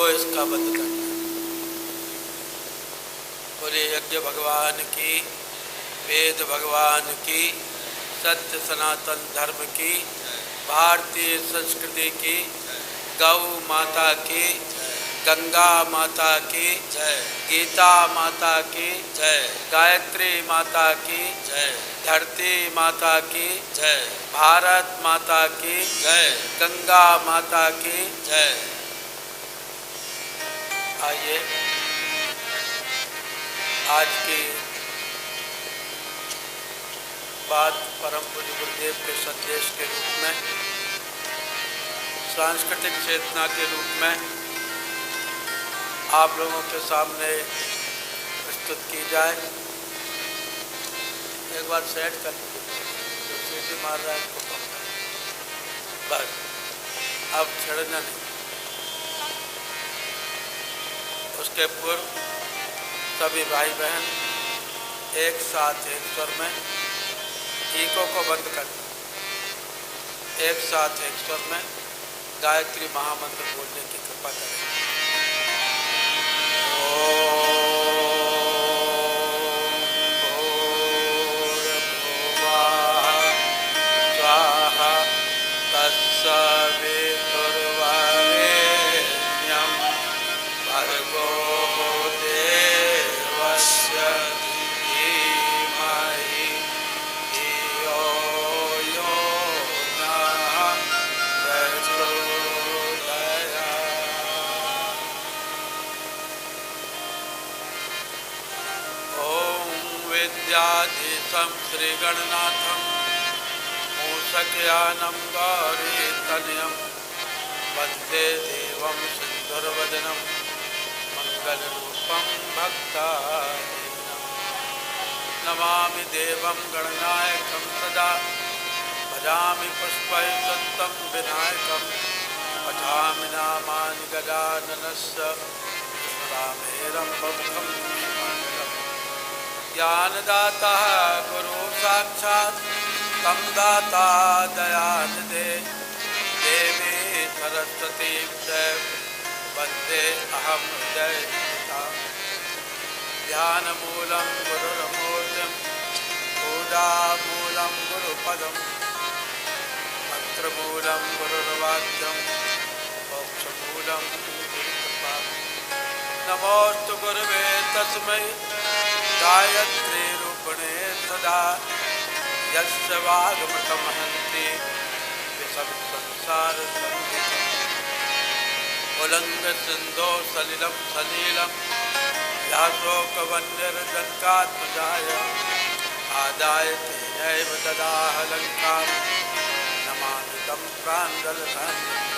को इसका बंद करना। बोले यज्ञ भगवान की, वेद भगवान की, सत्य सनातन धर्म की, भारतीय संस्कृति की, गौ माता की, गंगा माता की जय, गीता माता की जय, गायत्री माता की जय, धरती माता की जय, भारत माता की जय, गंगा माता की जय। आइए आज की बात परम पूज्य गुरुदेव के संदेश के रूप में, सांस्कृतिक चेतना के रूप में आप लोगों के सामने प्रस्तुत की जाए। एक बार सेट कर लीजिए, जो सीटी मार रहा है उसको कम कर, बस अब छेड़ना नहीं। उसके पूर्व सभी भाई बहन एक साथ एक स्वर में इको को बंद कर, एक साथ एक स्वर में गायत्री महामंत्र बोलने की कृपा करें। विद्याधीशं श्रीगणनाथं मूषकयानं गौरीतनयं वन्दे देवं सिन्धुर्वदनं मङ्गलरूपं भक्तानां। नमामि देवं गणनायकं सदा भजामि पुष्पैर्दत्तं विनायकं पठामि नामानि गजाननस्य स्मराम्येरं प्रमुखं ज्ञानदाता गुरु साक्षात् तं दाता दयानिधे देवी सरस्वती वन्दे अहं हृदयस्थिता। ध्यानमूलं गुरुर्मूर्तिं पूजामूलं गुरुपदं मंत्रमूलं गुरुर्वाक्यं मोक्षमूलं गुरुकृपा। नमोस्तु गुरुवे तस्मै गायत्री रूपिणे सदा यस्य वाग्मृतमहन्ति विषम संसार संहितम्। उल्लङ्घ सिन्धो सलिलं सलीलं व्यासोकवन्यर्जनकात्मजाय आदाय तेनैव ददाह लङ्कां नमामि तं प्राञ्जलधान्यम्।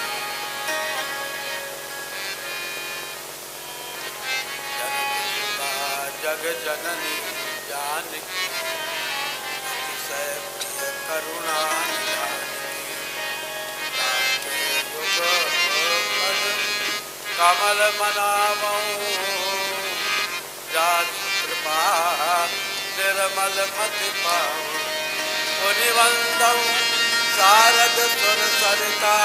जग जननी जानकी अतिशय प्रिय करुणा कमल मनावं जासु कृपा निर्मल मति पावं। मुनिवंदं शारद सुर सरिता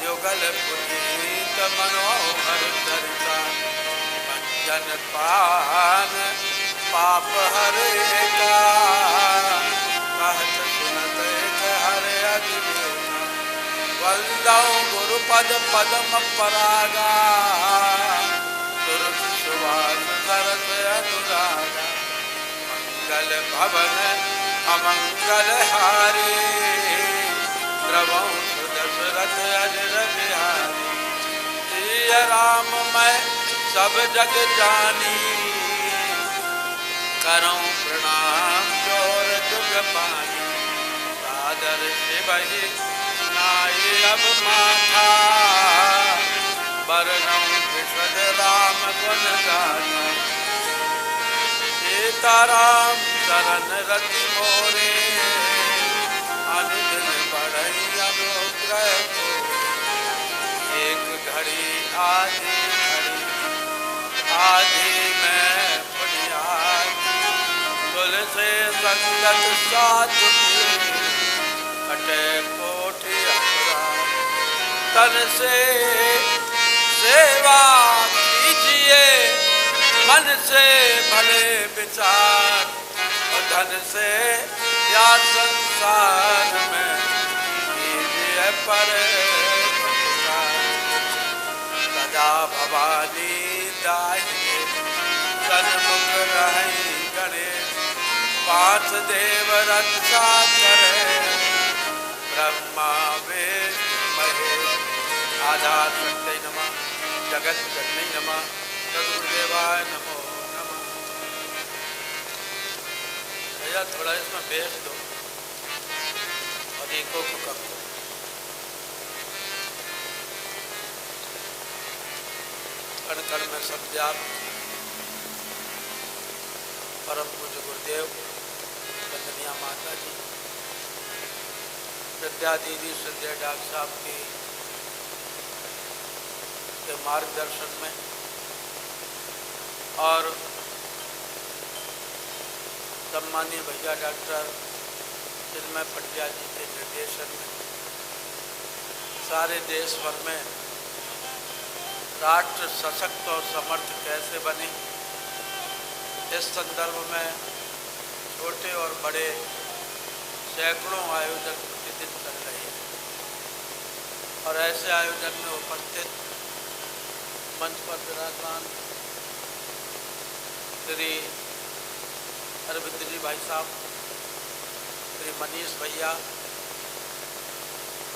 युगल पुनीत मनोहर चरिता। जन पान पाप हरेगा कहत सुनत हरे अधिवेगा। वंदौ गुरुपद पदम परागा सुरत सुवास सरस अनुरागा। मंगल भवन अमंगल हारी द्रवौ सुदशरथ अजर बिहारी। सिय राम मैं सब जग जानी करऊं प्रणाम जोर जुग पानी। सादर शिवहि नाई अब माथा बरनऊं विशद राम गुण गाथा। सीताराम शरण रति मोरे अनुदिन बढ़ई अनुग्रह को। एक घड़ी आधी आधी में पुनियाद तुलसी संगत साधु कटे कोटि अपराध। तन से सेवा कीजिए, मन से भले विचार, और धन से या संसार में कीजिए पर सदा भवानी दाहिने सन्मुख रहें गणेश, पांच देव रक्षा करे, ब्रह्मा विष्णु महेश। आधार शक्ति नमः, जगत जननी नमः, सदगुरुदेवाय नमो नमः। भैया थोड़ा इसमें बेच दो और एको को कम दो। कण कण में सब परम पूज्य गुरुदेव, वंदनीय माता जी, विद्या दीदी, संजय डॉक्टर साहब के मार्गदर्शन में और सम्मानीय भैया डॉक्टर चिन्मय पटिया जी के निर्देशन में सारे देश भर में राष्ट्र सशक्त और समर्थ कैसे बने, इस संदर्भ में छोटे और बड़े सैकड़ों आयोजन प्रतिदिन चल रहे हैं और ऐसे आयोजन में उपस्थित मंच पर विराजमान श्री अरविंद जी भाई साहब, श्री मनीष भैया,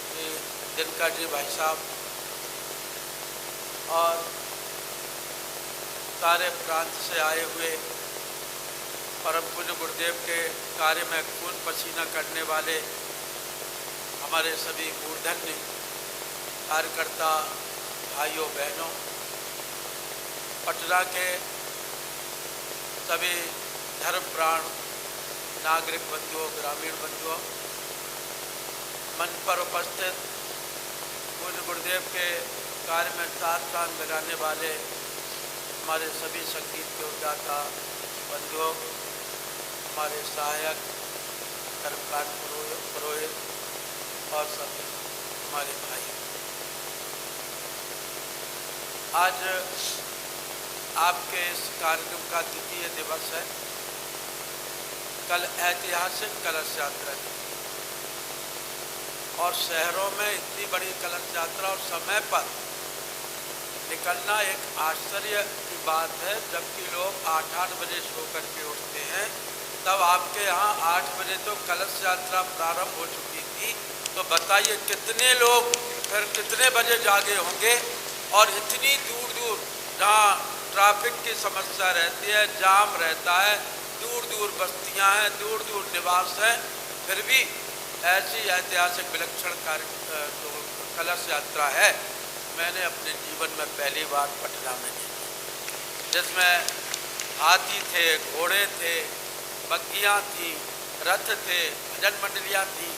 श्री दिनकर जी भाई साहब और सारे प्रांत से आए हुए परम पूज्य गुरुदेव के कार्य में खून पसीना करने वाले हमारे सभी मूर्धन्य कार्यकर्ता भाइयों बहनों, पटना के सभी धर्म प्राण नागरिक बंधुओं, ग्रामीण बंधुओं, मंच पर उपस्थित पूज्य गुरुदेव के कार्य में चार चांद लगाने वाले हमारे सभी संगीत के उद्गाता बंधुओं, हमारे सहायक धर्मकांड पुरोहित और सभी हमारे भाई, आज आपके इस कार्यक्रम का द्वितीय दिवस है। कल ऐतिहासिक कलश यात्रा थी और शहरों में इतनी बड़ी कलश यात्रा और समय पर निकलना एक आश्चर्य की बात है, जबकि लोग 8-8 बजे सो करके उठते हैं। तब आपके यहाँ 8 बजे तो कलश यात्रा प्रारंभ हो चुकी थी। तो बताइए कितने लोग फिर कितने बजे जागे होंगे, और इतनी दूर दूर जहाँ ट्रैफिक की समस्या रहती है, जाम रहता है, दूर दूर बस्तियाँ हैं, दूर दूर निवास हैं, फिर भी ऐसी ऐतिहासिक विलक्षण कार्य जो कलश यात्रा है मैंने अपने जीवन में पहली बार पटना में देखी, जिसमें हाथी थे, घोड़े थे, बग्गियाँ थी, रथ थे, भजन मंडलियाँ थी,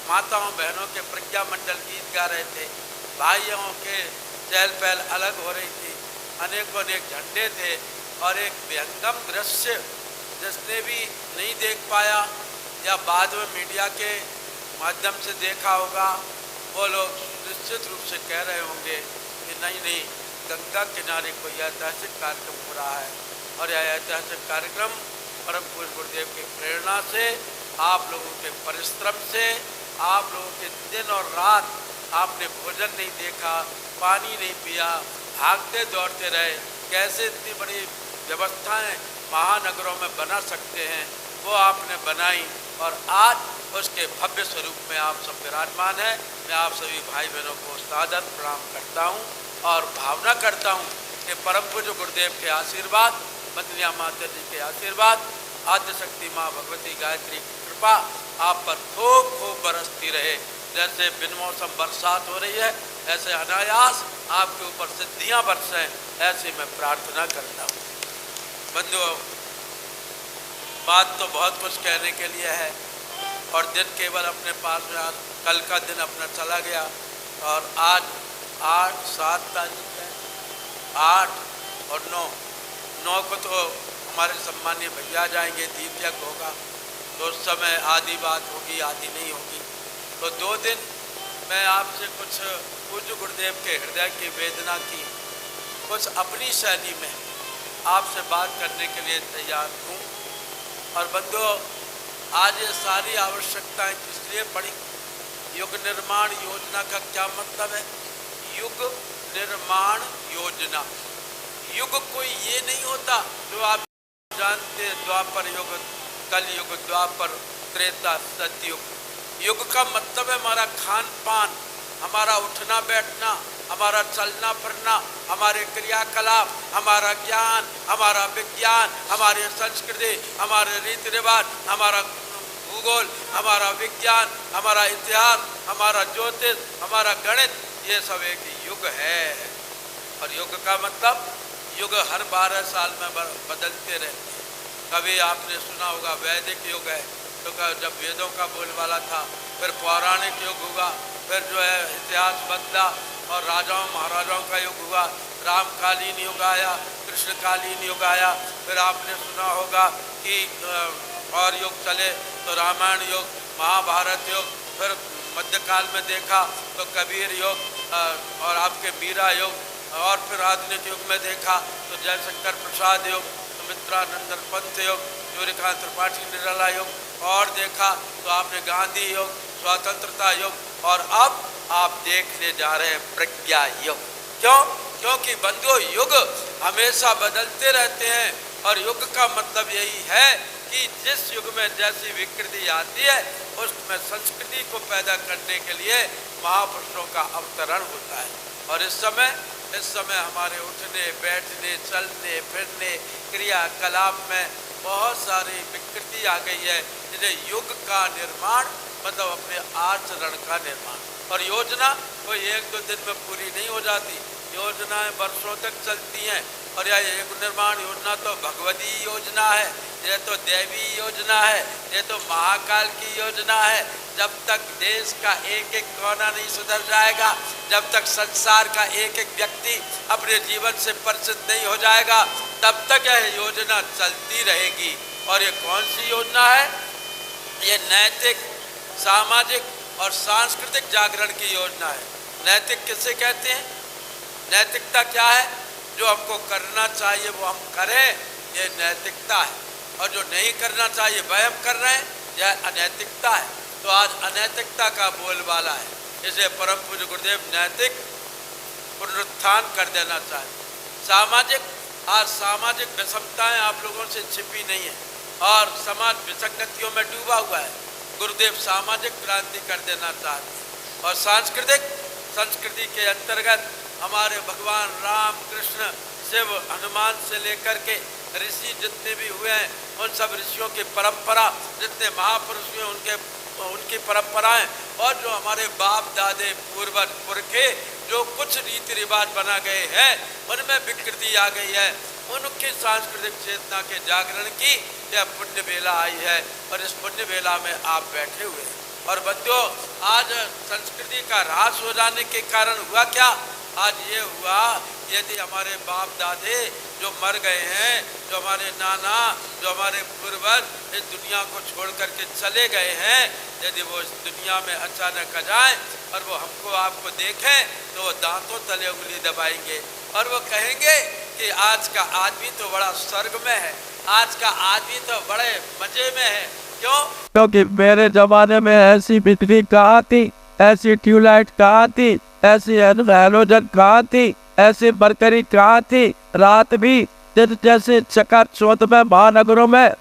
माताओं बहनों के प्रज्ञा मंडल गीत गा रहे थे, भाइयों के चहल पहल अलग हो रही थी, अनेकों अनेक झंडे थे और एक विहंगम दृश्य जिसने भी नहीं देख पाया या बाद में मीडिया के माध्यम से देखा होगा, वो लोग निश्चित रूप से कह रहे होंगे कि नहीं, गंगा किनारे कोई ऐतिहासिक कार्यक्रम हो रहा है। और यह ऐतिहासिक कार्यक्रम परम पूज्य गुरुदेव की प्रेरणा से, आप लोगों के परिश्रम से, आप लोगों के दिन और रात आपने भोजन नहीं देखा, पानी नहीं पिया, भागते दौड़ते रहे, कैसे इतनी बड़ी व्यवस्थाएं महानगरों में बना सकते हैं, वो आपने बनाई और आज उसके भव्य स्वरूप में आप सब विराजमान हैं। मैं आप सभी भाई बहनों को सादर प्रणाम करता हूं और भावना करता हूं कि परम पूज्य गुरुदेव के आशीर्वाद, वंदनीय माता जी के आशीर्वाद, आद्य शक्ति माँ भगवती गायत्री की कृपा आप पर खूब खूब बरसती रहे। जैसे बिन मौसम बरसात हो रही है, ऐसे अनायास आपके ऊपर सिद्धियाँ बरसें, ऐसी मैं प्रार्थना करता हूँ। बंधुओं, बात तो बहुत कुछ कहने के लिए है और दिन केवल अपने पास में, आज कल का दिन अपना चला गया और आज 8-7 तारीख है, 8 और 9 को तो हमारे सम्मानीय भैया जाएंगे, दीप यज्ञ होगा, तो उस समय आधी बात होगी, आधी नहीं होगी। तो 2 दिन मैं आपसे कुछ पूज्य गुरुदेव के हृदय की वेदना की कुछ अपनी शैली में आपसे बात करने के लिए तैयार हूँ। और बंधुओं, आज ये सारी आवश्यकताएं किस लिए पड़ी? युग निर्माण योजना का क्या मतलब है? युग निर्माण योजना, युग कोई ये नहीं होता जो आप जानते हैं, द्वापर युग, कल युग, द्वापर, त्रेता, सतयुग। युग का मतलब है हमारा खान पान, हमारा उठना बैठना, हमारा चलना फिरना, हमारे क्रियाकलाप, हमारा ज्ञान, हमारा विज्ञान, हमारी संस्कृति, हमारे रीति रिवाज, हमारा भूगोल, हमारा विज्ञान, हमारा इतिहास, हमारा ज्योतिष, हमारा गणित, ये सब एक युग है। और युग का मतलब, युग हर 12 साल में बदलते रहते हैं। कभी आपने सुना होगा वैदिक युग है, तो जब वेदों का बोलबाला था, फिर पौराणिक युग हुआ, फिर जो है इतिहास बदला और राजाओं महाराजाओं का युग हुआ, रामकालीन युग आया, कृष्णकालीन युग आया, फिर आपने सुना होगा कि और युग चले तो रामायण युग, महाभारत युग, फिर मध्यकाल में देखा तो कबीर युग और आपके मीरा युग, और फिर आधुनिक युग में देखा तो जयशंकर प्रसाद युग, सुमित्रानंदन पंत युग, सूर्यकांत त्रिपाठी निराला युग, और देखा तो आपने गांधी युग, स्वतंत्रता युग, और अब आप देखने जा रहे हैं प्रज्ञा युग। क्यों? क्योंकि बंधुओं, युग हमेशा बदलते रहते हैं। और युग का मतलब यही है कि जिस युग में जैसी विकृति आती है, उसमें संस्कृति को पैदा करने के लिए महापुरुषों का अवतरण होता है। और इस समय हमारे उठने बैठने चलने फिरने क्रियाकलाप में बहुत सारी विकृति आ गई है, जिन्हें युग का निर्माण मतलब अपने आचरण का निर्माण। और योजना कोई 1-2 दिन में पूरी नहीं हो जाती, योजनाएं वर्षों तक चलती हैं। और यह युग निर्माण योजना तो भगवती योजना है, ये तो देवी योजना है, ये तो महाकाल की योजना है। जब तक देश का एक एक कोना नहीं सुधर जाएगा, जब तक संसार का एक एक व्यक्ति अपने जीवन से परिचित नहीं हो जाएगा, तब तक यह योजना चलती रहेगी। और ये कौन सी योजना है? ये नैतिक, सामाजिक और सांस्कृतिक जागरण की योजना है। नैतिक किसे कहते हैं? नैतिकता क्या है? जो हमको करना चाहिए वो हम करें, ये नैतिकता है। और जो नहीं करना चाहिए वह हम कर रहे हैं, यह अनैतिकता है। तो आज अनैतिकता का बोलबाला है, इसे परम पूज्य गुरुदेव नैतिक पुनरुत्थान कर देना चाहिए। सामाजिक, आज सामाजिक विषमताएं आप लोगों से छिपी नहीं है और समाज विसंगतियों में डूबा हुआ है। गुरुदेव सामाजिक क्रांति कर देना चाहते हैं। और सांस्कृतिक, संस्कृति के अंतर्गत हमारे भगवान राम, कृष्ण, शिव, हनुमान से लेकर के ऋषि जितने भी हुए हैं, उन सब ऋषियों की परंपरा, जितने महापुरुष हुए उनकी परंपराएं, और जो हमारे बाप दादे पूर्वज पुरखे जो कुछ रीति रिवाज बना गए हैं, उनमें विकृति आ गई है। उनकी सांस्कृतिक चेतना के जागरण की यह पुण्य बेला आई है। और इस पुण्य बेला में आप बैठे हुए हैं। और बच्चों, आज संस्कृति का ह्रास हो जाने के कारण हुआ क्या? आज ये हुआ, यदि हमारे बाप दादे जो मर गए हैं, जो हमारे नाना, जो हमारे पूर्वज इस दुनिया को छोड़ करके चले गए हैं, यदि वो इस दुनिया में अचानक आ जाए और वो हमको आपको देखें, तो वो दांतों तले उंगली दबाएंगे और वो कहेंगे कि आज का आदमी तो बड़ा स्वर्ग में है, आज का आदमी तो बड़े मजे में है। क्यों? क्योंकि मेरे जमाने में ऐसी बिजली कहाँ थी, ऐसी ट्यूबलाइट कहाँ थी, ऐसी हैलोजन कहाँ थी, ऐसी मरकरी कहाँ थी। रात भी जैसे चकाचौंध में महानगरों में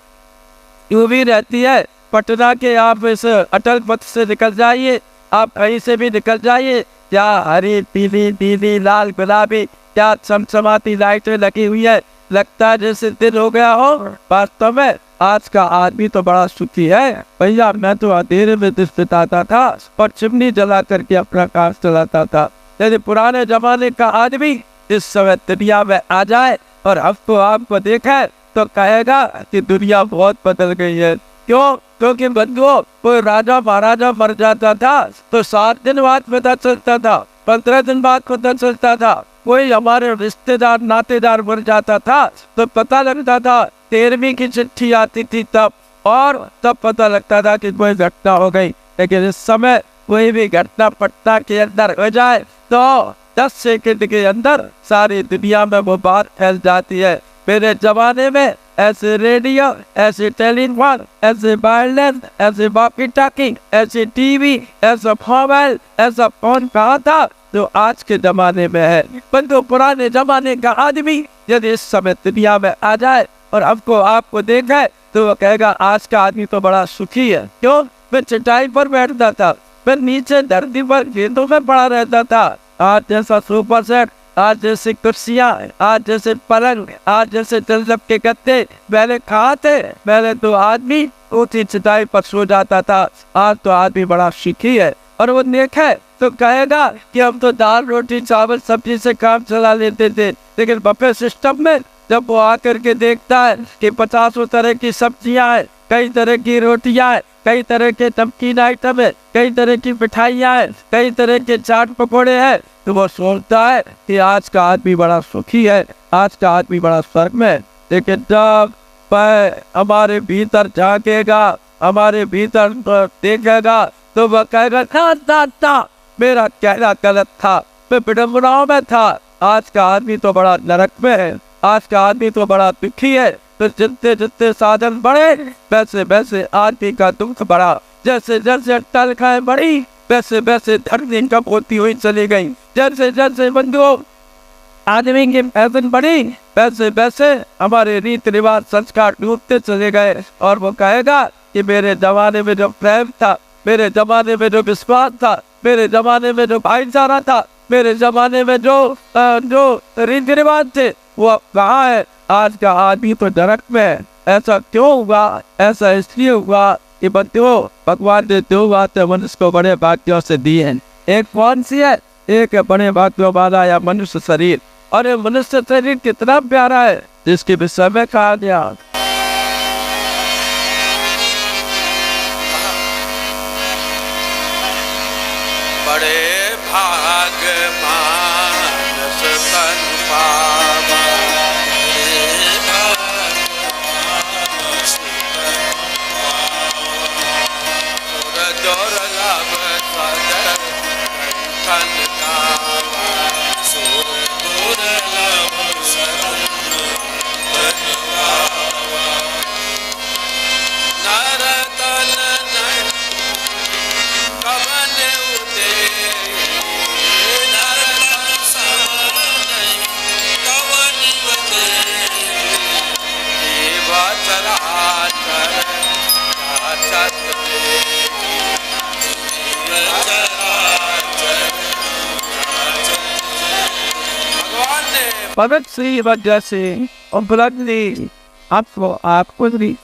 यूं भी रहती है। पटना के आप इस अटल पथ से निकल जाइए, आप कहीं से भी निकल जाइए, क्या हरी पीली नीली लाल गुलाबी क्या चमचमाती लाइटें लगी हुई है, लगता है जैसे दिन हो गया हो। वास्तव में आज का आदमी तो बड़ा सुखी है भैया। मैं तो अंधेरे में दिन बिताता था और चिमनी जला करके अपना काम चलाता था। यदि पुराने जमाने का आदमी इस समय दुनिया में आ जाए और हमको आपको देखे तो कहेगा कि दुनिया बहुत बदल गई है। क्यों? क्योंकि बंधुओं, कोई राजा महाराजा मर जाता था तो 7 दिन बाद पता चलता था, 15 दिन बाद पता चलता था। कोई हमारे रिश्तेदार नातेदार मर जाता था तो पता लगता था, 13वीं की चिट्ठी आती थी तब, और तब पता लगता था कि कोई घटना हो गई। लेकिन इस समय कोई भी घटना पटना के अंदर हो जाए तो 10 सेकंड के अंदर सारी दुनिया में वो बात फैल जाती है। मेरे जमाने में ऐसे रेडियो, ऐसे टेलीफोन, ऐसे वायरलेस, ऐसे वॉकी टॉकी, ऐसे टीवी, ऐसा मोबाइल, ऐसा फोन कहा था जो आज के जमाने में है। परंतु पुराने जमाने का आदमी यदि इस समय दुनिया में आ जाए और आपको देखा है तो वो कहेगा आज का आदमी तो बड़ा सुखी है। क्यों? मैं चटाई पर बैठता था, मैं नीचे धरती पर गेंदों में पड़ा रहता था। आज जैसा सोफा सेट, आज जैसे कुर्सियां, आज जैसे पलंग, आज जैसे जलजब के गत्ते पहले कहाँ थे? पहले तो आदमी ऊंची चटाई पर सो जाता था। आज तो आदमी बड़ा सुखी है और वो देखे तो कहेगा कि हम तो दाल रोटी चावल सब्जी से काम चला लेते थे, लेकिन बफे सिस्टम में जब वो आकर के देखता है कि 50 तरह की सब्जियां हैं, कई तरह की रोटियां हैं, कई तरह के नमकीन आइटम है, कई तरह की मिठाइयाँ हैं, कई तरह के चाट पकौड़े हैं, तो वो सोचता है कि आज का आदमी बड़ा सुखी है, आज का आदमी बड़ा स्वर्ग में है। लेकिन जब हमारे भीतर झांकेगा, हमारे भीतर देखेगा तो वह कहेगा था मेरा कहना गलत था, मैं विडम्बनाओं में था। आज का आदमी तो बड़ा नरक में है, आज का आदमी तो बड़ा दुखी है। तो जितने जितने साधन बढ़े वैसे वैसे आदमी का दुख बढ़ा, जैसे जैसे तनख्वाहें बढ़ी वैसे वैसे धरती कम होती हुई चली गई, जैसे जैसे बंधुओं आदमी की पैदल बढ़ी वैसे वैसे हमारे रीति रिवाज संस्कार डूबते चले गए। और वो कहेगा कि मेरे जमाने में जो प्रेम था, मेरे जमाने में जो विश्वास था, मेरे जमाने में जो भाईचारा था, मेरे जमाने में जो रीति रिवाज थे वो अब कहाँ है? आज का आदमी तो नरक में है। ऐसा क्यों हुआ? ऐसा इसलिए हुआ कि बंधुओं भगवान ने 2 बातें मनुष्य को बड़े भाग्यों से दी हैं। एक कौन सी है? एक है बड़े भाग्यों वाला या मनुष्य शरीर। और ये मनुष्य शरीर कितना प्यारा है जिसके विषय में कहा गया, बड़े भाग मानस तन पावा, दुर्लभ सदर कंठन गावा, दुर्लभ सदर कंठन गावा, नरतन नर कवन उदे, नरतन सवन कवन उदे, जीव चराचर राचत पवित्र श्री वजह से उपलब्धि आपको दी।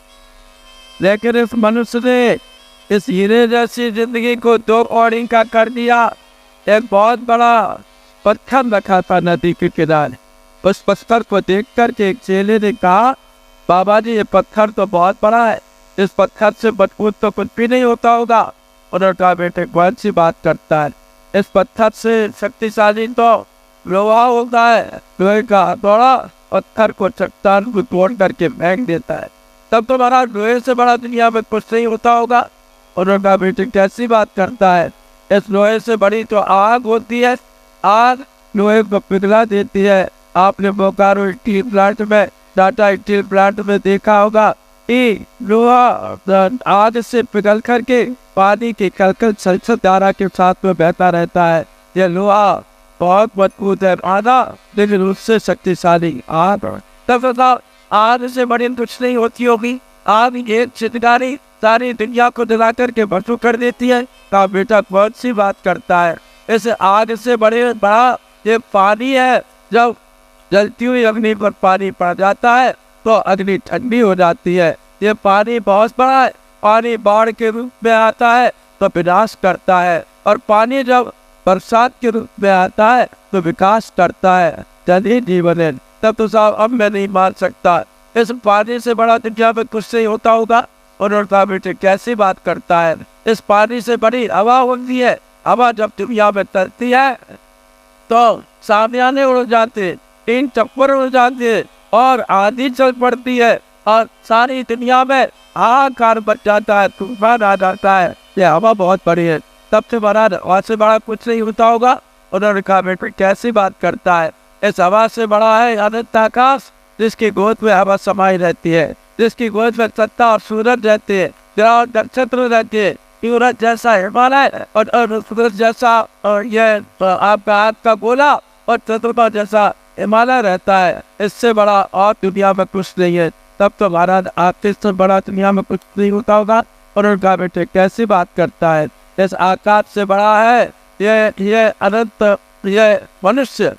लेकिन इस मनुष्य ने इस हीरे जैसी जिंदगी को 2 कौड़ी का कर दिया। एक बहुत बड़ा पत्थर रखा था नदी के किनारे, उस पत्थर को देख कर के एक चेले ने कहा, बाबा जी ये पत्थर तो बहुत बड़ा है, इस पत्थर से मजबूत तो कुछ भी नहीं होता होगा। उन्होंने कहा बेटे कौन सी बात करता है, इस पत्थर से शक्तिशाली तो लोहा होता है, लोहे का हथौड़ा पत्थर को चट्टान को तोड़ करके फेंक देता है, तब तो महाराज लोहे से बड़ा दुनिया में कुछ नहीं होता होगा। उन्होंने कहा बेटे कैसी बात करता है, इस लोहे से बड़ी तो आग होती है, आग लोहे को पिघला देती है। आपने बोकारो स्टील प्लांट में, टाटा स्टील प्लांट में देखा होगा कि लोहा आग से पिघल करके पानी की कलकल छलछल धारा के साथ में बहता रहता है। यह लोहा बहुत मजबूत है आधा, लेकिन उससे शक्तिशाली आग। तब बताओ आग से बड़ी कुछ नहीं होती होगी। आग एक चिंगारी सारी दुनिया को जला करके भस्म कर देती है। कहा बेटा कौन सी बात करता है, इस आग से बड़े बड़ा ये पानी है। जब जलती हुई अग्नि पर पानी पड़ जाता है तो अग्नि ठंडी हो जाती है। ये पानी बहुत बड़ा है, पानी बाढ़ के रूप में आता है तो विनाश करता है, और पानी जब बरसात के रूप में आता है तो विकास करता है। जल ही जीवन है। तब तो साहब अब मैं नहीं मान सकता, इस पानी से बड़ा दुनिया में कुछ नहीं होता होगा। उन्होंने कहा बेटे कैसी बात करता है, इस पानी से बड़ी हवा होती है। हवा जब दुनिया में चलती है तो सामियाने उड़ जाते, 3 चक्कर उड़ जाते और आंधी चल पड़ती है और सारी दुनिया में हाहाकार बच जाता है, तूफान आ जाता है। ये हवा बहुत बड़ी है। तब से बड़ा हवा से बड़ा कुछ नहीं होता होगा। उन्होंने कहा बेटे कैसी बात करता है, इस हवा से बड़ा है अनंत आकाश, जिसकी गोद में हवा समाई रहती है, जिसकी गोद में सत्ता और सूरज रहती है, ग्रह और नक्षत्र रहती है, सूरज जैसा हिमालय और सूरज जैसा ये आपका हाथ का गोला और चंद्रमा जैसा हिमालय रहता है। इससे बड़ा और दुनिया में कुछ नहीं है। तब तो महाराज आपसे से बड़ा दुनिया में कुछ नहीं होता होगा। और उनका बेटे कैसी बात करता है, इस आकाश से बड़ा है ये अनंत, ये मनुष्य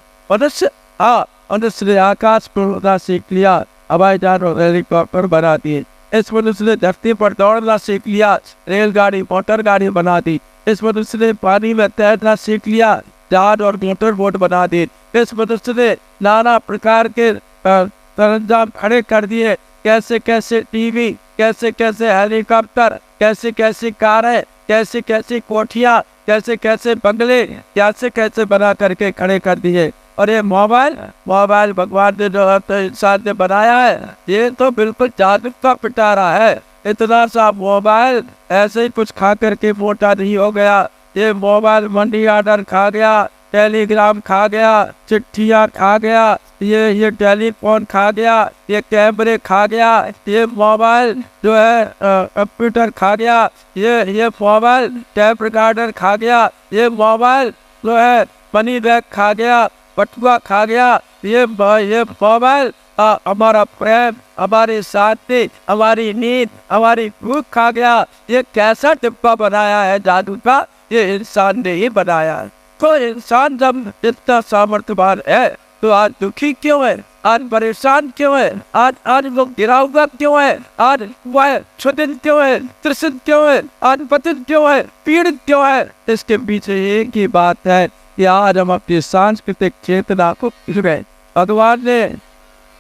हाँ मनुष्य ने आकाश पर उड़ना सीख लिया, हवाई जहाज और हेलीकॉप्टर बना दिए। इस मनुष्य ने धरती पर दौड़ना सीख लिया, रेलगाड़ी मोटर गाड़ी बना दी। इस मनुष्य ने पानी में तैरना सीख लिया, जहाज और मोटर बोट बना दी। इस मनुष्य ने नाना प्रकार के सरंजाम खड़े कर दिए, कैसे कैसे टीवी, कैसे कैसे हेलीकॉप्टर, कैसे कैसे कारें, कैसे कैसे कोठियाँ, कैसे कैसे बंगले, कैसे कैसे बना करके खड़े कर दिए। और ये मोबाइल भगवान ने जो इंसान ने बनाया है, ये तो बिल्कुल जादू का पिटारा है। इतना सा मोबाइल ऐसे ही कुछ खा करके मोटा नहीं हो गया। ये मोबाइल मनी ऑर्डर खा गया, टेलीग्राम खा गया, चिट्ठियाँ खा गया, ये टेलीफोन खा गया, ये कैमरे खा गया, ये मोबाइल जो है कंप्यूटर खा गया, ये मोबाइल टैप रिकॉर्डर खा गया, ये मोबाइल जो है मनी बैग खा गया, बटुआ खा गया, ये मोबाइल हमारा प्रेम, हमारी शांति, हमारी नींद, हमारी भूख खा गया। ये कैसा डिब्बा बनाया है जादू का, ये इंसान ने ही बनाया है। तो इंसान जब इतना सामर्थ्यवान है तो आज दुखी क्यों है, आज परेशान क्यों है, आज वो गिरा हुआ क्यों है, आज वह क्षुधित क्यों है, तृषित क्यों है, आज पतित क्यों है, पीड़ित क्यों है? इसके पीछे एक ही बात है कि आज हम अपनी सांस्कृतिक चेतना को भूल गए। भगवान ने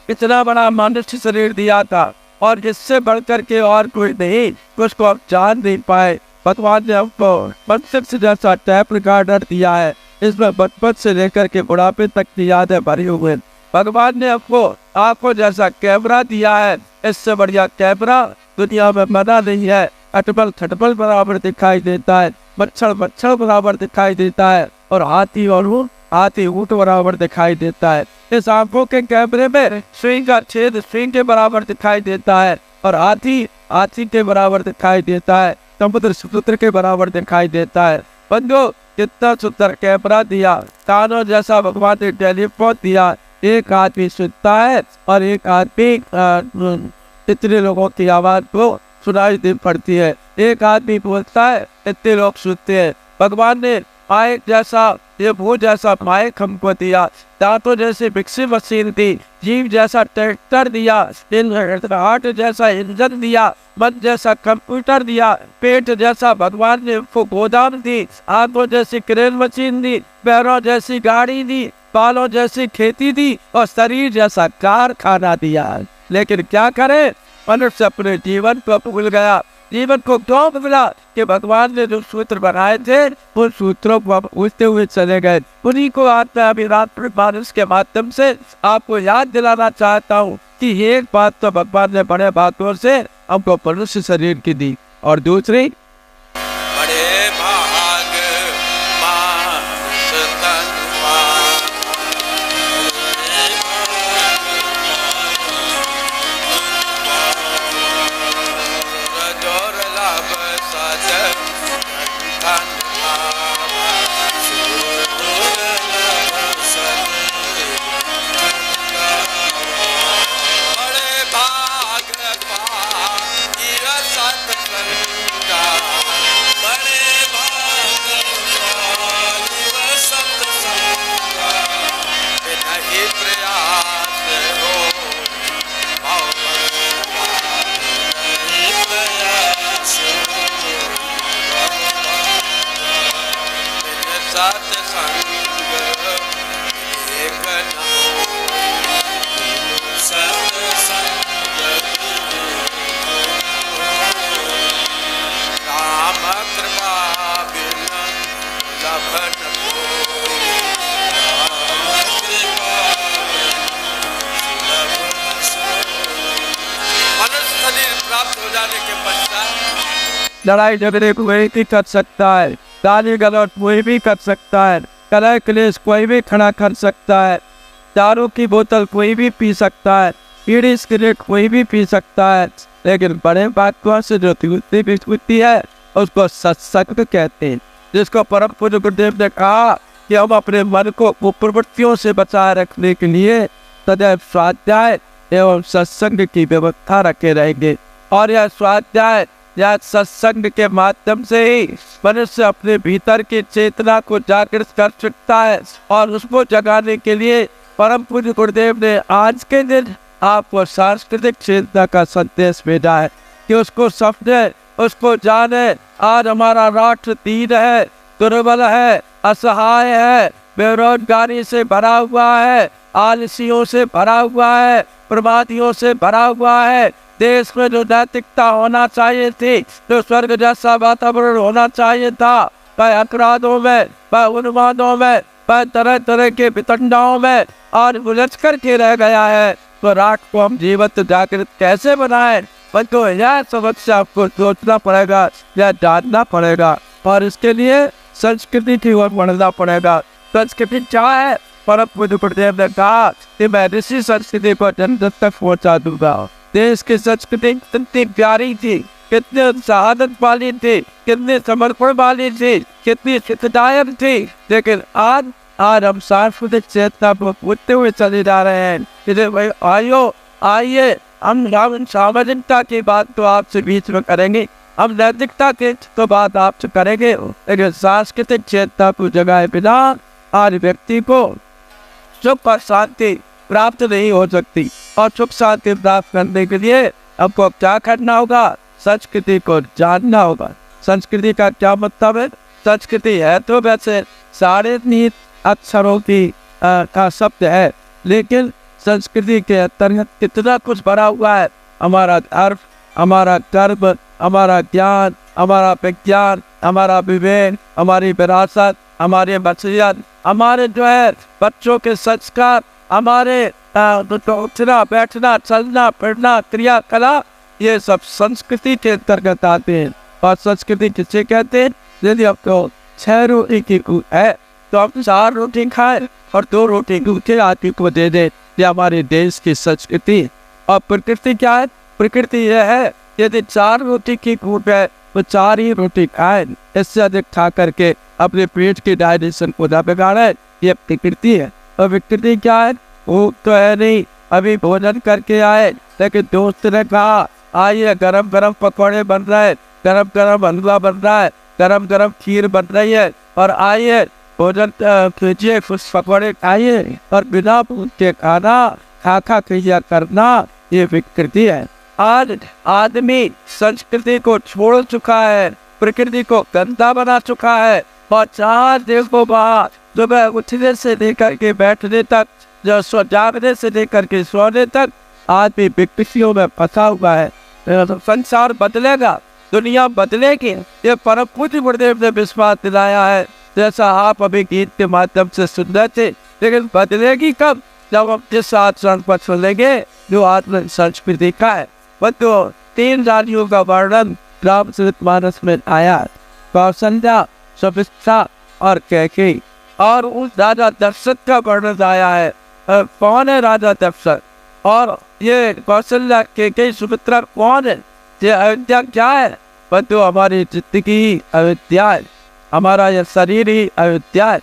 इतना बड़ा मनुष्य शरीर दिया था और इससे बढ़कर के और कोई नहीं, उसको आप जान नहीं पाए। भगवान ने हमको मनुष्य जैसा टैप रिकॉर्डर दिया है, इसमें बचपन से लेकर के बुढ़ापे तक की यादें भरी हुई हैं। भगवान ने हमको आंखों जैसा कैमरा दिया है, इससे बढ़िया कैमरा दुनिया में बना नहीं है। अटपल खटपल बराबर दिखाई देता है, मच्छर बराबर दिखाई देता है और हाथी ऊँट बराबर दिखाई देता है। इस आंखों के कैमरे में सुई का छेद सुई के बराबर दिखाई देता है और हाथी के बराबर दिखाई देता है, समुद्र के बराबर दिखाई देता है। बंधु कितना सुंदर कैमरा दिया, कानों जैसा भगवान ने टेलीफोन दिया। एक आदमी सुनता है और एक आदमी इतने लोगों की आवाज को सुनाई दे पड़ती है। एक आदमी बोलता है, इतने लोग सुनते हैं। भगवान ने माइक जैसा, ये भूत जैसा माइक हमको दिया, दांतों जैसे मिक्सी मशीन दी, जीव जैसा ट्रैक्टर दिया, हार्ट जैसा इंजन दिया, मन जैसा कंप्यूटर दिया, पेट जैसा भगवान ने हमको गोदाम दी, आंखों जैसी क्रेन मशीन दी, पैरों जैसी गाड़ी दी, बालों जैसी खेती दी और शरीर जैसा कारखाना दिया। लेकिन क्या करे, मनुष्य अपने जीवन को भूल गया। जीवन को क्यों मिला कि भगवान ने जो सूत्र बनाए थे उन सूत्रों को हम पूछते हुए चले गए। उन्हीं को आज मैं अभी रात्रि मानस के माध्यम से आपको याद दिलाना चाहता हूँ कि एक बात तो भगवान ने बड़े बातों से हमको मनुष्य शरीर की दी और दूसरी बड़े भाग मानस तन लड़ाई झगड़े कोई भी कर सकता है, गाली गलौज कोई भी कर सकता है, कलह क्लेश कोई भी खड़ा कर सकता है, दारू की बोतल कोई भी पी सकता है, बीड़ी सिगरेट कोई भी पी सकता है, लेकिन बड़े बातों से जो होती है उसको सत्संग कहते हैं। जिसको परम पूज्य गुरुदेव ने कहा कि हम अपने मन को कुप्रवृत्तियों से बचाए रखने के लिए सदैव स्वाध्याय एवं सत्संग की व्यवस्था रखे रहेंगे। और यह स्वाध्याय या सत्संग के माध्यम से ही मनुष्य अपने भीतर की चेतना को जागृत कर सकता है। और उसको जगाने के लिए परम पूज्य गुरुदेव ने आज के दिन आपको सांस्कृतिक चेतना का संदेश भेजा है कि उसको समझे, उसको जाने। आज हमारा राष्ट्र दीन है, दुर्बल है, असहाय है, बेरोजगारी से भरा हुआ है, आलसियों से भरा हुआ है, प्रमादियों से भरा हुआ है। देश में जो नैतिकता होना चाहिए थी, जो स्वर्ग जैसा वातावरण होना चाहिए था, वह अपराधों में, वह उन्मादों में, वह तरह तरह के वितंडाओं में और उलझ कर के रह गया है। तो राष्ट्र को हम जीवंत जागृत कैसे बनाए, तो यह समस्या आपको सोचना पड़ेगा, यह जानना पड़ेगा। और इसके लिए संस्कृति की ओर बढ़ना पड़ेगा। संस्कृति क्या है? परम पूज्य गुरुदेव ने कहा कि मैं ऋषि संस्कृति को जन जन तक पहुँचा दूंगा। देश की संस्कृति कितनी प्यारी थी, कितनी शहादत वाली थी, कितनी समर्पण वाली थी, कितनी हितदायक थी, लेकिन आज हम सांस्कृतिक चेतना को भूलते हुए चले जा रहे हैं। इसलिए भाई आइए हम सामाजिकता की बात तो आपसे बीच में करेंगे, हम नैतिकता की तो बात आपसे करेंगे, लेकिन सांस्कृतिक चेतना को जगाए बिना आज व्यक्ति को सुख और शांति प्राप्त नहीं हो सकती। और सुख शांति प्राप्त करने के लिए आपको क्या करना होगा? संस्कृति को जानना होगा। संस्कृति का क्या मतलब है? संस्कृति है तो वैसे साढ़े 3 अक्षरों का शब्द है, लेकिन संस्कृति के अंतर्गत कितना कुछ भरा हुआ है। हमारा धर्म, हमारा कर्म, हमारा ज्ञान, हमारा विज्ञान, हमारा विवेक, हमारी विरासत, हमारे वसीयत, हमारे जो है बच्चों के संस्कार, हमारे उठना बैठना चलना फिरना क्रियाकलाप, ये सब संस्कृति के अंतर्गत आते हैं। और संस्कृति किसे कहते हैं? यदि आपको 6 रोटी की भूख है तो आप 4 रोटी खाएं और 2 रोटी भूखे आदमी को दे दें। ये हमारे देश की संस्कृति। और प्रकृति क्या है? प्रकृति यह है यदि 4 रोटी की भूख है तो 4 ही रोटी खाएं, इससे अधिक खा करके अपने पेट के डाइजेशन को न बिगाड़े। ये प्रकृति है। और विकृति क्या है? भूख तो है नहीं, अभी भोजन करके आए, लेकिन दोस्त ने कहा आइए गरम गरम पकौड़े बन रहे हैं, गरम गरम हलवा बन रहा है, गरम गरम खीर बन रही है, और आइए भोजन कीजिए, कुछ पकौड़े खाइए। और बिना भूख के खाना खा क्रिया करना, ये विकृति है। आज आदमी संस्कृति को छोड़ चुका है, प्रकृति को गंदा बना चुका है। और जहाँ देखो वहाँ सुबह उठने से लेकर के बैठने तक, जो जागने से लेकर के सोने तक आदमी विकृतियों में फंसा हुआ है। संसार बदलेगा, दुनिया बदलेगी, ये परम पूज्य गुरुदेव ने विश्वास दिलाया है। जैसा आप अभी गीत के माध्यम से सुन रहे थे, लेकिन बदलेगी कब? जब हम जिस आचरण पर चलेंगे जो आत्म संस्कृति का है। बच्चों 3 रानियों का वर्णन रामचरितमानस में आया, कौशल्या, सुमित्रा और कैकेयी। और उस राजा दशरथ का वर्णन आया है। कौन है राजा दशरथ? और ये कौशल्या, कैकेयी, सुमित्रा कौन है? ये अयोध्या क्या है? बच्चों हमारी जिंदगी ही अयोध्या है, हमारा यह शरीर ही अयोध्या है,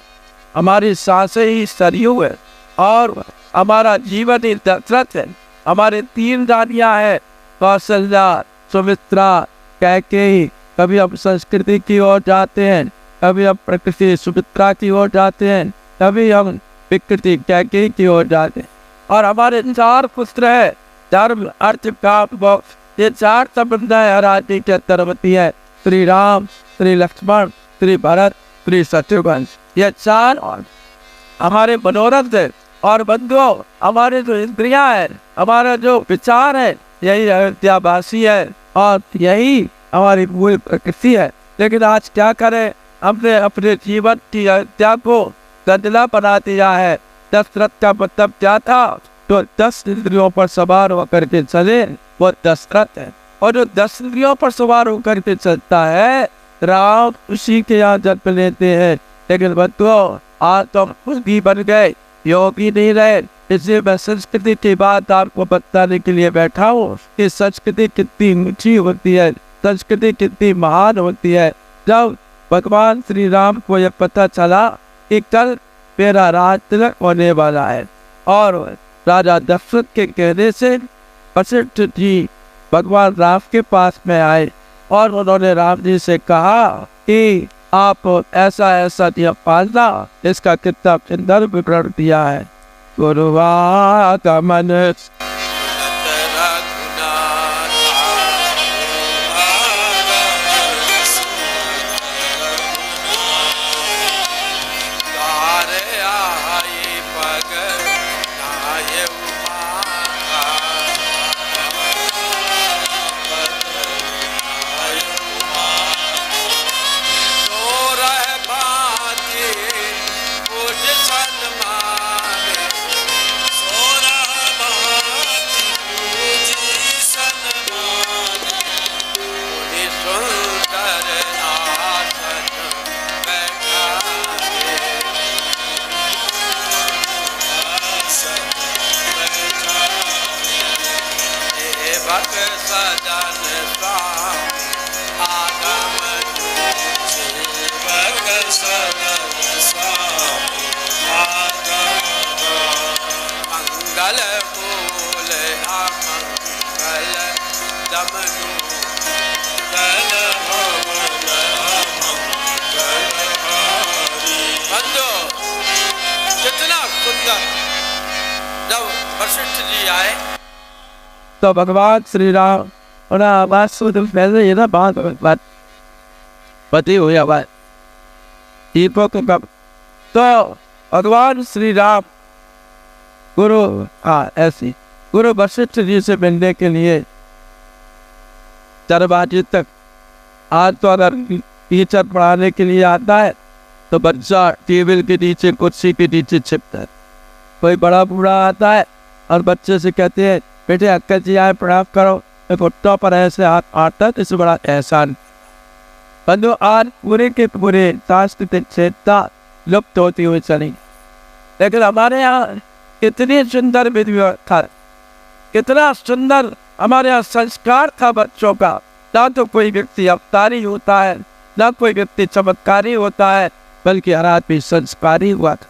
हमारी सांसें ही सरयू है, और हमारा जीवन ही दशरथ है। हमारे 3 रानियां हैं, कौशल्या, सुमित्रा, कैकेयी। कभी हम संस्कृति की ओर जाते हैं, कभी हम प्रकृति सुमित्रा की ओर जाते हैं, कभी हम विकृति कैकेयी की ओर जाते हैं। और हमारे 4 पुत्र हैं, धर्म अर्थ काम मोक्ष। ये 4 संबंधाएं हर आदमी के अंदर होती है। श्री राम, श्री लक्ष्मण, श्री भरत, श्री शत्रुघ्न, ये 4 हमारे मनोरथ है। और बंधुओं हमारे जो इंद्रियां हैं, हमारा जो विचार है, यही अयोध्यावासी है और यही हमारी मूल प्रकृति है। लेकिन आज क्या करें, हमने अपने जीवन की अयोध्या को गंदला बना दिया है। दशरथ का मतलब क्या था? तो 10 इंद्रियों पर सवार होकर के चले, वो दशरथ है। और जो 10 इंद्रियों पर सवार होकर के चलता है, राम उसी के यहाँ जन्म लेते हैं। लेकिन बच्चों आज तो भी बन गए, योगी नहीं रहे। इसलिए मैं संस्कृति की बात आपको बताने के लिए बैठा हूँ कि संस्कृति कितनी ऊंची होती है, संस्कृति कितनी महान होती है। जब भगवान श्री राम को यह पता चला कि कल मेरा राज तिलक होने वाला है, और राजा दशरथ के कहने से वशिष्ठ जी भगवान राम के पास में आए और उन्होंने राम जी से कहा कि आप ऐसा ऐसा नियम पालना। इसका कितना सुंदर विवरण दिया है। गुरुवागमन जब वशिष्ठ जी आए तो भगवान श्री राम पहले ये ना बात बती हुई आवाज तो भगवान श्री राम गुरु वशिष्ठ जी से मिलने के लिए दरवाजे तक। आज तो अगर टीचर पढ़ाने के लिए आता है तो बच्चा टेबल के नीचे कुर्सी के नीचे छिपता है। कोई बड़ा बूढ़ा आता है और बच्चे से कहते हैं बेटे अंकल जी आए प्रणाम करो, घुटनों पर ऐसे हाथ आता इससे बड़ा एहसान। बंधु आज पूरे के पूरे सांस्कृतिक चेतना लुप्त होती हुई चली, लेकिन हमारे यहाँ कितनी सुंदर विधि व्यवस्था, कितना सुंदर हमारे यहाँ संस्कार था बच्चों का। ना तो कोई व्यक्ति अवतारी होता है, ना कोई व्यक्ति चमत्कारी होता है, बल्कि हर आदमी संस्कारी हुआ था।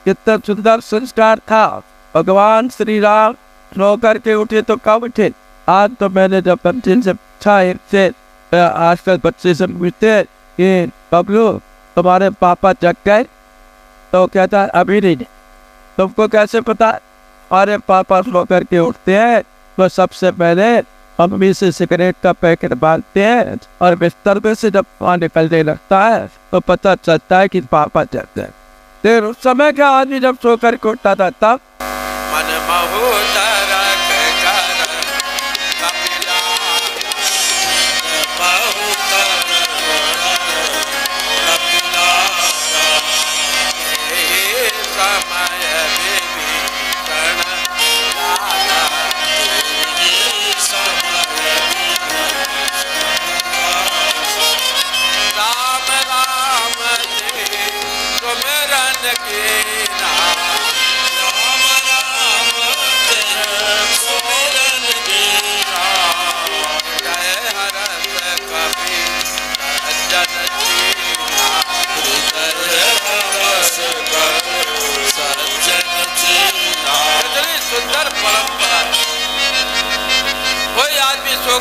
कितना सुंदर संस्कार था। भगवान श्री राम रो करके उठे तो कब उठे? आज तो मैंने जब बच्चे से पूछा, एक से आजकल बच्चे से पूछते हैं कि बबलू तुम्हारे पापा जग गए, तो कहता है अभी नहीं। तुमको कैसे पता? अरे पापा रो करके उठते हैं तो सबसे पहले मम्मी से सिगरेट का पैकेट बांधते हैं और बिस्तर में से जब वहाँ निकलने लगता है तो पता चलता है कि पापा जग गए। फिर उस समय का आदमी जब सो करके उठता था तब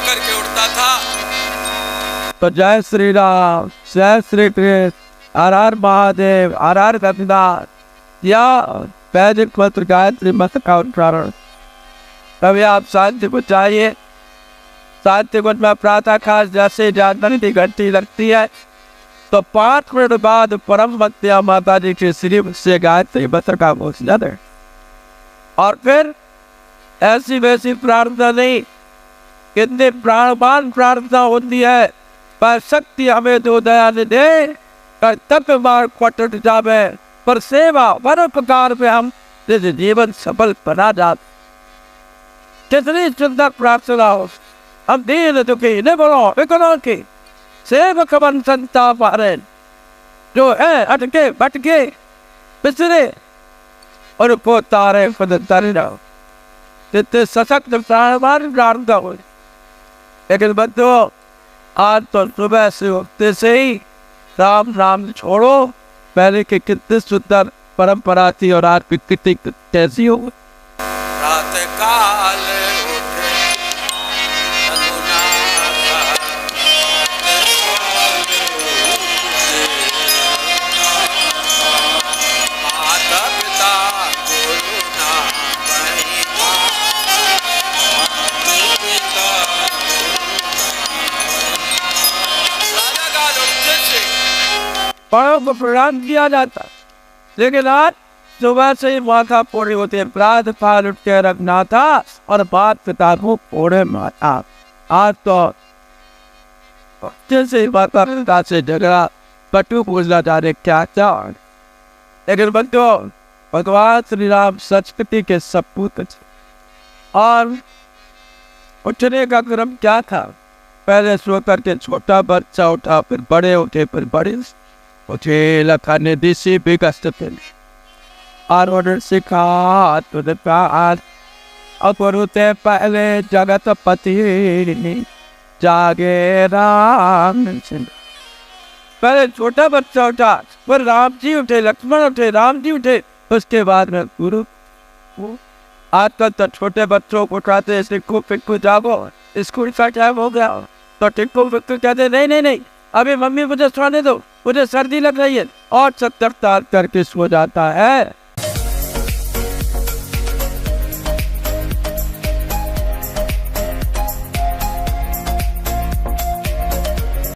करके उठता था तो जय श्री राम, जय श्री कृष्ण, हर हर महादेव, हर हर गंगा या वैदिक मंत्र गायत्री मंत्र का उच्चारण। तभी आप शांति को चाहिए। शांति कुंज में प्रातः काल जैसे जानवर की घंटी लगती है तो 5 मिनट बाद परम भक्तिया माता जी के श्री से गायत्री मंत्र का घोषणा है। और फिर ऐसी वैसी प्रार्थना नहीं, कितने प्राणवान प्रार्थना होती है। पर शक्ति हमें दो दया दे, कर्तव्य मार्ग पटट जावे, पर सेवा परोपकार पे हम जीवन सफल बना जाते। कितनी सुंदर प्रार्थना हो। हम दीन दुखी निबलो विकलों की सेवक बन संताप हरें, जो है अटके भटके पिछड़े और को तारे पद तरना जितने सशक्त प्राणवान प्राणता हो। लेकिन बच्चों आज तो सुबह से उठते से ही राम राम छोड़ो, पहले के कितने सुंदर परंपरा थी और आज की कितनी कैसी हो। प्रात काल उठे माता पिता गुरु नाम बड़ों को प्रणाम किया जाता, लेकिन आज सुबह से ही माथा फोड़े होते, प्रात काल उठ के रखना था और बात पिता को फोड़े माता। आज तो जैसे ही माता पिता से झगड़ा पटु पूछना जाने क्या क्या। लेकिन बच्चों भगवान श्री राम संस्कृति के सपूत थे और उठने का क्रम क्या था। पहले सो करके छोटा बच्चा उठा, फिर बड़े उठे, फिर बड़े उठे। लखा ने दिशी भी कष्ट थे और ऑर्डर सिखा तुझे प्यार अपरुते पहले जगत पति जागे राम। पहले छोटा बच्चा उठा, फिर राम जी उठे, लक्ष्मण उठे, राम जी उठे, उसके बाद में गुरु। आजकल तो छोटे बच्चों को उठाते टिक्कू पिक्कू जागो, स्कूल का टाइम हो गया तो टिक्कू पिक्कू कहते नहीं नहीं नहीं अभी मम्मी मुझे सोने दो, मुझे सर्दी लग रही है, और 70 साल करके सो जाता है।